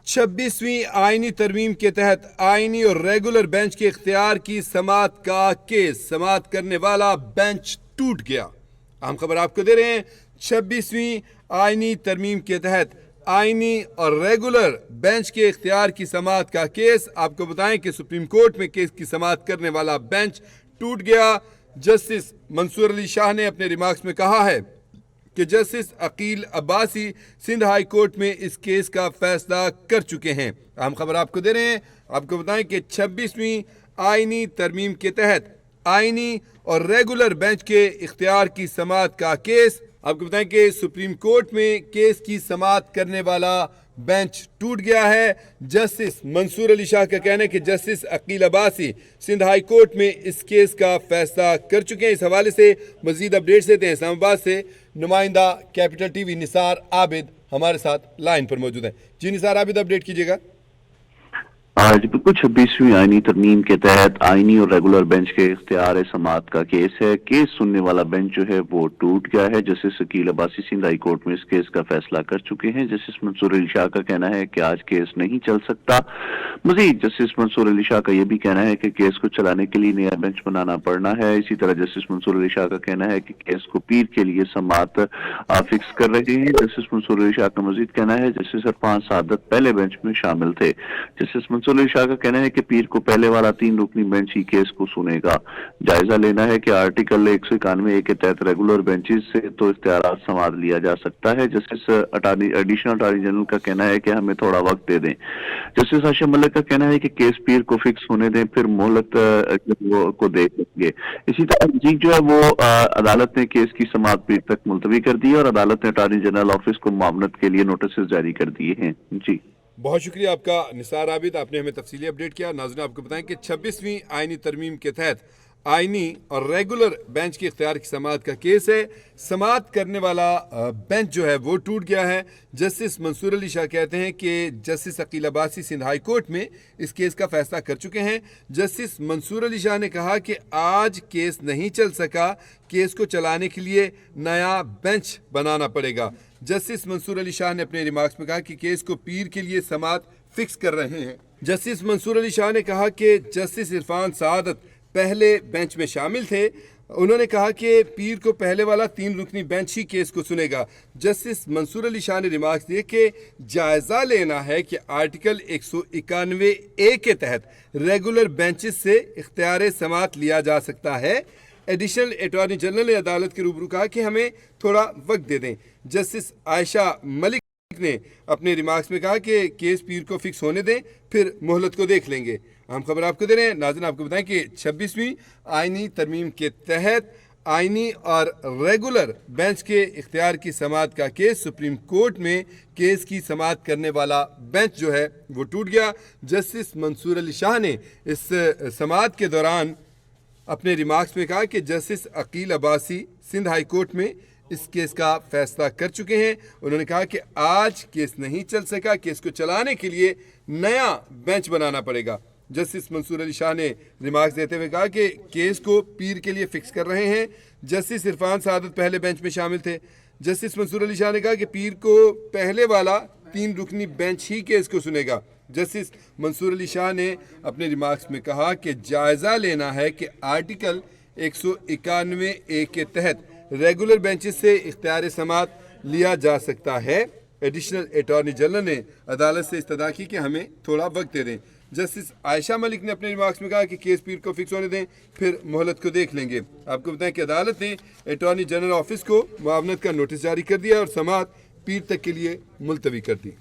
26वीं आईनी तरमीम के तहत आईनी और रेगुलर बेंच के इख्तियार की समाअत का केस, समाअत करने वाला बेंच टूट गया। अहम खबर आपको दे रहे हैं, 26वीं आईनी तरमीम के तहत आईनी और रेगुलर बेंच के इख्तियार की समाअत का केस। आपको बताएं कि सुप्रीम कोर्ट में केस की समाअत करने वाला बेंच टूट गया। जस्टिस मंसूर अली शाह ने अपने रिमार्क्स में कहा है कि justice Aqeel Abbasi Sindh high court में इस केस का फैसला कर चुके हैं। अहम खबर आपको दे रहे हैं, आपको बताएं कि 26वीं आईनी तरमीम के तहत आईनी और रेगुलर बेंच के इख्तियार की समाअत का केस। आपको बताएं कि सुप्रीम कोर्ट में केस की समाअत करने वाला बेंच टूट गया है। जस्टिस मंसूर अली शाह का कहना है कि justice Aqeel Abbasi Sindh high court में इस केस का फैसला कर चुके हैं। इस हवाले से मजीद अपडेट्स देते हैं। इस्लामाबाद से नुमाइंदा कैपिटल टीवी निसार आबिद हमारे साथ लाइन पर मौजूद हैं। जी निसार आबिद, अपडेट कीजिएगा। आज बिल्कुल 26वीं आईनी तरमीम के तहत आईनी और रेगुलर बेंच के इख्तियार समाअत का केस है। केस सुनने वाला बेंच जो है वो टूट गया है। Justice Aqeel Abbasi Sindh high court में इस केस का फैसला कर चुके हैं। जस्टिस मंसूर अली शाह का कहना है कि आज केस नहीं चल सकता। मजीद जस्टिस मंसूर अली शाह का यह भी कहना है कि केस को चलाने के लिए नया बेंच बनाना पड़ना है। इसी तरह जस्टिस मंसूर अली शाह का कहना है कि केस को पीर के लिए समाअत फिक्स कर रहे हैं। जस्टिस मंसूर अली शाह का मजीद कहना है जस्टिस इरफान सादत पहले बेंच में शामिल थे। जस्टिस मंसूर अली शाह का कहना है कि पीर को पहले वाला 3 रुकनी बेंच ही केस को सुनेगा। जायजा लेना है कि आर्टिकल 191 के तहत रेगुलर बेंचेस से तो इख्तियारात समाअत लिया जा सकता है। जस्टिस एडिशनल अटॉर्नी जनरल का कहना है कि हमें थोड़ा वक्त दे दें। जस्टिस हाशिम मलिक का कहना है कि केस पीर को फिक्स होने दें, फिर मोहलत को देख लेंगे। इसी तरह मजीद जो है वो अदालत ने केस की समाअत पीर तक मुलतवी कर दी है और अदालत ने अटॉर्नी जनरल ऑफिस को मामलत के लिए नोटिस जारी कर दिए हैं। जी बहुत शुक्रिया आपका निसार आबिद, आपने हमें तफसीली अपडेट किया। नाज़रीन, आपको बताएं कि 26वीं आईनी तरमीम के तहत आईनी और रेगुलर बेंच के इख्तियार की समाअत का केस है। समाअत करने वाला बेंच जो है वो टूट गया है। जस्टिस मंसूर अली शाह कहते हैं कि justice Aqeel Abbasi Sindh high court में इस केस का फैसला कर चुके हैं। जस्टिस मंसूर अली शाह ने कहा कि आज केस नहीं चल सका, केस को चलाने के लिए नया बेंच बनाना पड़ेगा। जस्टिस मंसूर अली शाह ने अपने रिमार्क्स में कहा कि केस को पीर के लिए समाअत फिक्स कर रहे हैं। जस्टिस मंसूर अली शाह ने कहा कि जस्टिस इरफान सादत पहले बेंच में शामिल थे। उन्होंने कहा कि पीर को पहले वाला 3 रुकनी बेंच ही केस को सुनेगा। जस्टिस मंसूर अली शाह ने रिमार्क्स दिए कि जायज़ा लेना है कि आर्टिकल 191A के तहत रेगुलर बेंचेस से इख्तियार समाअत लिया जा सकता है। एडिशनल अटॉर्नी जनरल ने अदालत के रूबरू कहा कि हमें थोड़ा वक्त दे दें। जस्टिस आयशा मलिक ने अपने रिमार्क्स में कहा कि केस पीर को फिक्स होने दें, फिर मोहलत को देख लेंगे। हम खबर आपको दे रहे हैं। नाज़रीन, आपको बताएं कि 26वीं आईनी तरमीम के तहत आईनी और रेगुलर बेंच के इख्तियार की समाअत का केस सुप्रीम कोर्ट में केस की समाअत करने वाला बेंच जो है वो टूट गया। जस्टिस मंसूर अली शाह ने इस समाअत के दौरान अपने रिमार्क्स में कहा कि justice Aqeel Abbasi Sindh high court में इस केस का फैसला कर चुके हैं। उन्होंने कहा कि आज केस नहीं चल सका, केस को चलाने के लिए नया बेंच बनाना पड़ेगा। जस्टिस मंसूर अली शाह ने रिमार्क्स देते हुए कहा कि केस को पीर के लिए फिक्स कर रहे हैं। जस्टिस इरफान सादत पहले बेंच में शामिल थे। जस्टिस मंसूर अली शाह ने कहा कि पीर को पहले वाला 3 रुकनी बेंच ही केस को सुनेगा। जस्टिस मंसूर अली शाह ने अपने रिमार्क्स में कहा कि जायज़ा लेना है कि आर्टिकल 191A के तहत रेगुलर बेंचेस से इख्तियार समाअत लिया जा सकता है। एडिशनल अटॉर्नी जनरल ने अदालत से इस्तदा की कि हमें थोड़ा वक्त दे दें। जस्टिस आयशा मलिक ने अपने रिमार्क्स में कहा कि केस पीर को फिक्स होने दें, फिर मोहलत को देख लेंगे। आपको बताएं कि अदालत ने अटॉर्नी जनरल ऑफिस को मुआवनत का नोटिस जारी कर दिया और समाअत पीर तक के लिए मुलतवी कर दी।